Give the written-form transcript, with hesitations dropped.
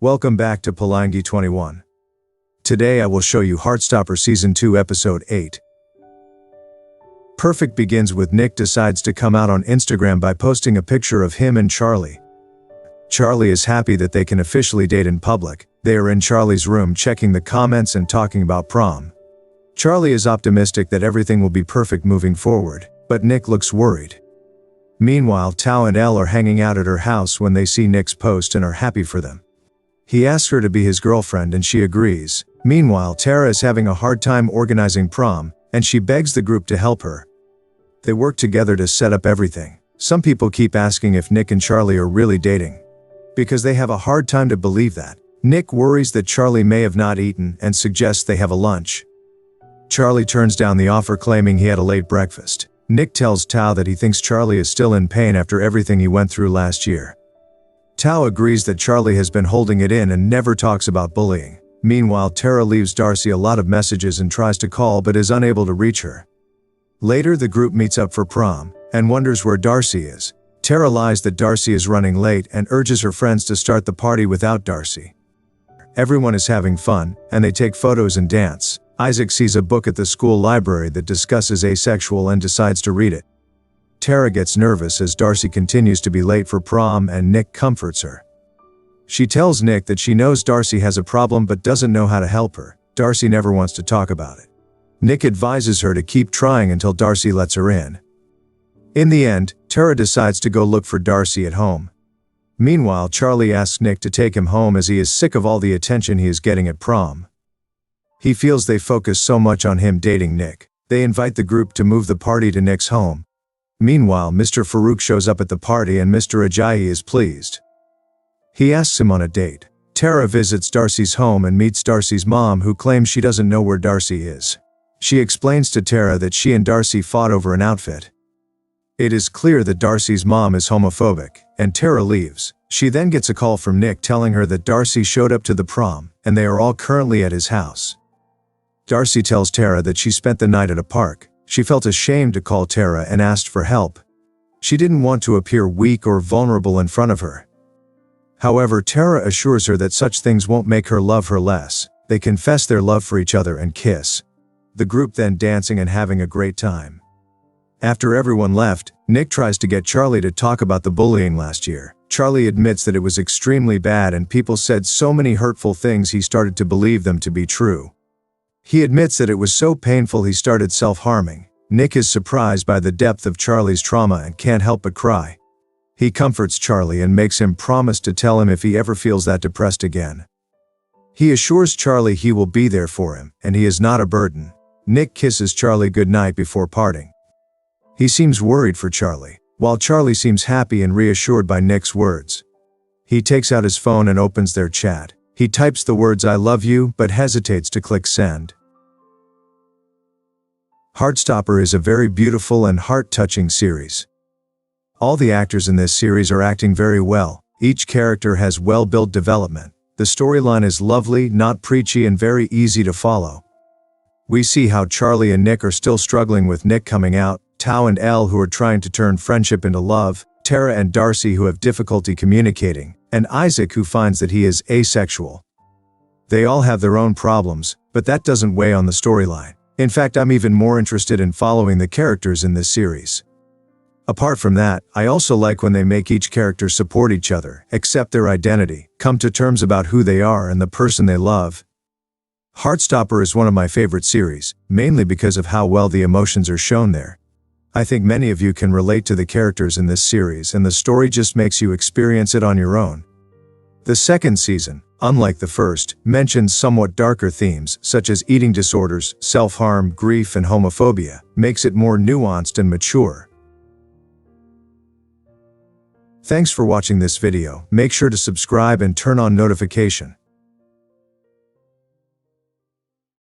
Welcome back to Palangi 21. Today I will show you Heartstopper Season 2 Episode 8. Perfect begins with Nick decides to come out on Instagram by posting a picture of him and Charlie. Charlie is happy that they can officially date in public. They are in Charlie's room checking the comments and talking about prom. Charlie is optimistic that everything will be perfect moving forward, but Nick looks worried. Meanwhile, Tao and Elle are hanging out at her house when they see Nick's post and are happy for them. He asks her to be his girlfriend and she agrees. Meanwhile, Tara is having a hard time organizing prom, and she begs the group to help her. They work together to set up everything. Some people keep asking if Nick and Charlie are really dating, because they have a hard time to believe that. Nick worries that Charlie may have not eaten and suggests they have a lunch. Charlie turns down the offer claiming he had a late breakfast. Nick tells Tao that he thinks Charlie is still in pain after everything he went through last year. Tao agrees that Charlie has been holding it in and never talks about bullying. Meanwhile, Tara leaves Darcy a lot of messages and tries to call but is unable to reach her. Later, the group meets up for prom and wonders where Darcy is. Tara lies that Darcy is running late and urges her friends to start the party without Darcy. Everyone is having fun, and they take photos and dance. Isaac sees a book at the school library that discusses asexual and decides to read it. Tara gets nervous as Darcy continues to be late for prom and Nick comforts her. She tells Nick that she knows Darcy has a problem but doesn't know how to help her. Darcy never wants to talk about it. Nick advises her to keep trying until Darcy lets her in. In the end, Tara decides to go look for Darcy at home. Meanwhile, Charlie asks Nick to take him home as he is sick of all the attention he is getting at prom. He feels they focus so much on him dating Nick. They invite the group to move the party to Nick's home. Meanwhile, Mr. Farouk shows up at the party and Mr. Ajayi is pleased. He asks him on a date. Tara visits Darcy's home and meets Darcy's mom, who claims she doesn't know where Darcy is. She explains to Tara that she and Darcy fought over an outfit. It is clear that Darcy's mom is homophobic, and Tara leaves. She then gets a call from Nick telling her that Darcy showed up to the prom, and they are all currently at his house. Darcy tells Tara that she spent the night at a park. She felt ashamed to call Tara and asked for help. She didn't want to appear weak or vulnerable in front of her. However, Tara assures her that such things won't make her love her less. They confess their love for each other and kiss. The group then dancing and having a great time. After everyone left, Nick tries to get Charlie to talk about the bullying last year. Charlie admits that it was extremely bad and people said so many hurtful things he started to believe them to be true. He admits that it was so painful he started self-harming. Nick is surprised by the depth of Charlie's trauma and can't help but cry. He comforts Charlie and makes him promise to tell him if he ever feels that depressed again. He assures Charlie he will be there for him, and he is not a burden. Nick kisses Charlie goodnight before parting. He seems worried for Charlie, while Charlie seems happy and reassured by Nick's words. He takes out his phone and opens their chat. He types the words "I love you" but hesitates to click send. Heartstopper is a very beautiful and heart-touching series. All the actors in this series are acting very well. Each character has well-built development. The storyline is lovely, not preachy, and very easy to follow. We see how Charlie and Nick are still struggling with Nick coming out, Tao and Elle who are trying to turn friendship into love, Tara and Darcy who have difficulty communicating, and Isaac who finds that he is asexual. They all have their own problems, but that doesn't weigh on the storyline. In fact, I'm even more interested in following the characters in this series. Apart from that, I also like when they make each character support each other, accept their identity, come to terms about who they are and the person they love. Heartstopper is one of my favorite series, mainly because of how well the emotions are shown there. I think many of you can relate to the characters in this series and the story just makes you experience it on your own. The second season, unlike the first, mentions somewhat darker themes such as eating disorders, self-harm, grief, and homophobia, makes it more nuanced and mature. Thanks for watching this video. Make sure to subscribe and turn on notification.